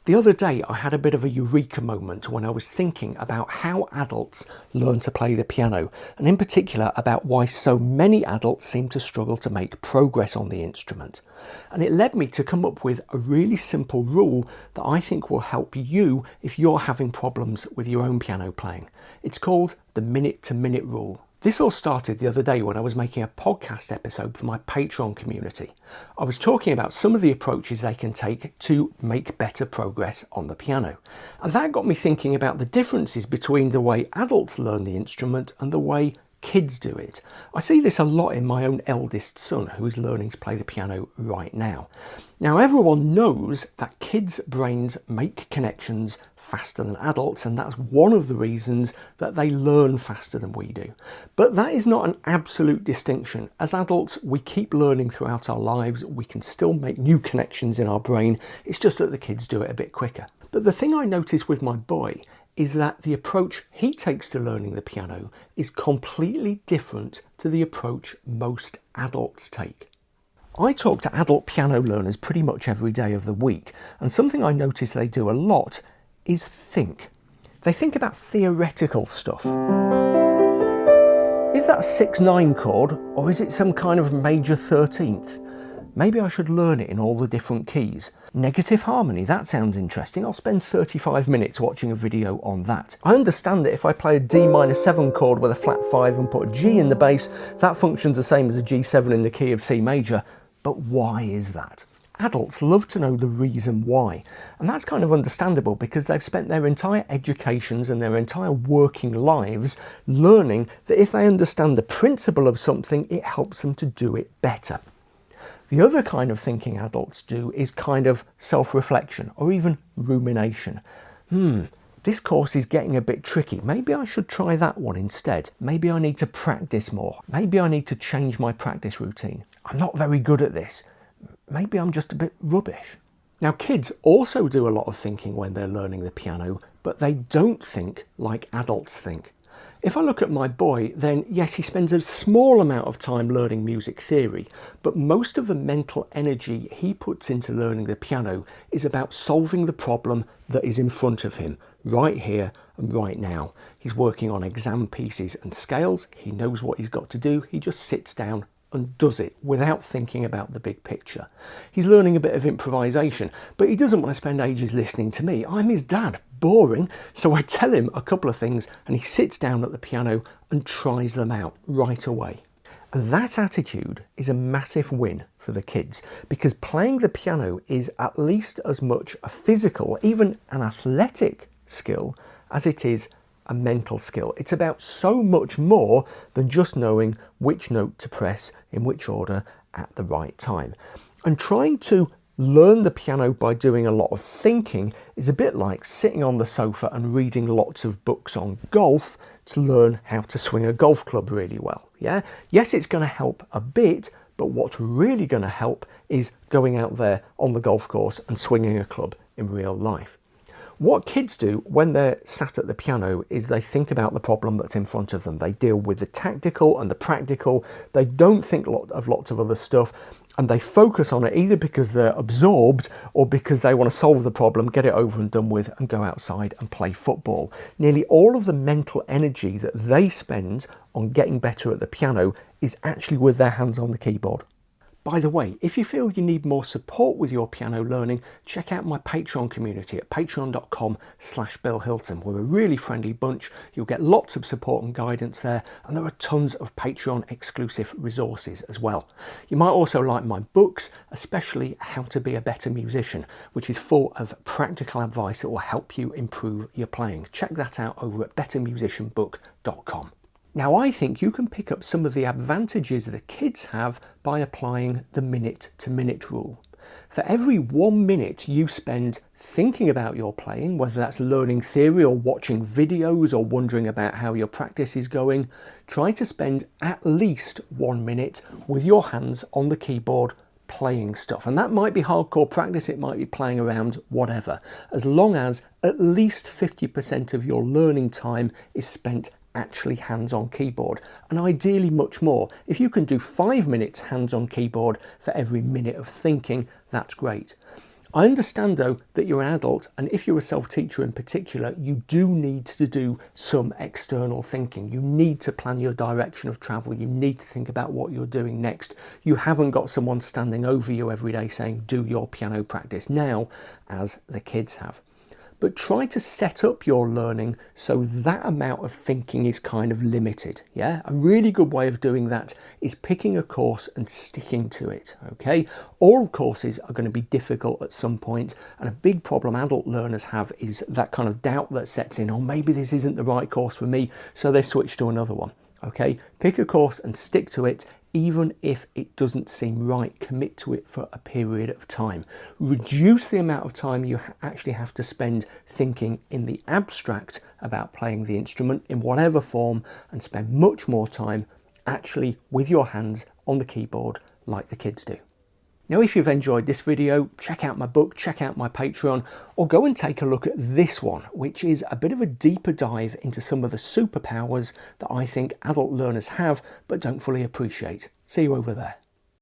The other day I had a bit of a eureka moment when I was thinking about how adults learn to play the piano, and in particular about why so many adults seem to struggle to make progress on the instrument. And it led me to come up with a really simple rule that I think will help you if you're having problems with your own piano playing. It's called the minute-to-minute rule. This all started the other day when I was making a podcast episode for my Patreon community. I was talking about some of the approaches they can take to make better progress on the piano. And that got me thinking about the differences between the way adults learn the instrument and the way kids do it. I see this a lot in my own eldest son, who is learning to play the piano right now. Now, everyone knows that kids' brains make connections faster than adults, and that's one of the reasons that they learn faster than we do. But that is not an absolute distinction. As adults, we keep learning throughout our lives. We can still make new connections in our brain. It's just that the kids do it a bit quicker. But the thing I noticed with my boy is that the approach he takes to learning the piano is completely different to the approach most adults take. I talk to adult piano learners pretty much every day of the week, and something I notice they do a lot is think. They think about theoretical stuff. Is that a 6/9 chord, or is it some kind of major 13th? Maybe I should learn it in all the different keys. Negative harmony, that sounds interesting. I'll spend 35 minutes watching a video on that. I understand that if I play a D minor 7 chord with a flat 5 and put a G in the bass, that functions the same as a G7 in the key of C major. But why is that? Adults love to know the reason why, and that's kind of understandable because they've spent their entire educations and their entire working lives learning that if they understand the principle of something, it helps them to do it better. The other kind of thinking adults do is kind of self-reflection or even rumination. This course is getting a bit tricky. Maybe I should try that one instead. Maybe I need to practice more. Maybe I need to change my practice routine. I'm not very good at this. Maybe I'm just a bit rubbish. Now, kids also do a lot of thinking when they're learning the piano, but they don't think like adults think. If I look at my boy, then yes, he spends a small amount of time learning music theory, but most of the mental energy he puts into learning the piano is about solving the problem that is in front of him, right here and right now. He's working on exam pieces and scales. He knows what he's got to do. He just sits down and does it without thinking about the big picture. He's learning a bit of improvisation, but he doesn't want to spend ages listening to me. I'm his dad. Boring. So I tell him a couple of things and he sits down at the piano and tries them out right away. And that attitude is a massive win for the kids, because playing the piano is at least as much a physical, even an athletic skill as it is a mental skill. It's about so much more than just knowing which note to press in which order at the right time. And trying to learn the piano by doing a lot of thinking is a bit like sitting on the sofa and reading lots of books on golf to learn how to swing a golf club really well. Yeah? Yes, it's going to help a bit, but what's really going to help is going out there on the golf course and swinging a club in real life. What kids do when they're sat at the piano is they think about the problem that's in front of them. They deal with the tactical and the practical. They don't think of lots of other stuff, and they focus on it either because they're absorbed or because they want to solve the problem, get it over and done with, and go outside and play football. Nearly all of the mental energy that they spend on getting better at the piano is actually with their hands on the keyboard. By the way, if you feel you need more support with your piano learning, check out my Patreon community at patreon.com/Bill Hilton. We're a really friendly bunch. You'll get lots of support and guidance there, and there are tons of Patreon exclusive resources as well. You might also like my books, especially How to Be a Better Musician, which is full of practical advice that will help you improve your playing. Check that out over at bettermusicianbook.com. Now, I think you can pick up some of the advantages that kids have by applying the minute-to-minute rule. For every 1 minute you spend thinking about your playing, whether that's learning theory or watching videos or wondering about how your practice is going, try to spend at least 1 minute with your hands on the keyboard playing stuff. And that might be hardcore practice, it might be playing around, whatever, as long as at least 50% of your learning time is spent actually hands-on keyboard, and ideally much more. If you can do 5 minutes hands-on keyboard for every minute of thinking, that's great. I understand though that you're an adult, and if you're a self-teacher in particular, you do need to do some external thinking. You need to plan your direction of travel. You need to think about what you're doing next. You haven't got someone standing over you every day saying, do your piano practice now, as the kids have. But try to set up your learning so that amount of thinking is kind of limited. Yeah, a really good way of doing that is picking a course and sticking to it. Okay, all courses are going to be difficult at some point, and a big problem adult learners have is that kind of doubt that sets in. Oh, maybe this isn't the right course for me, so they switch to another one. Okay, pick a course and stick to it. Even if it doesn't seem right, commit to it for a period of time. Reduce the amount of time you actually have to spend thinking in the abstract about playing the instrument in whatever form, and spend much more time actually with your hands on the keyboard like the kids do. Now, if you've enjoyed this video, check out my book, check out my Patreon, or go and take a look at this one, which is a bit of a deeper dive into some of the superpowers that I think adult learners have but don't fully appreciate. See you over there.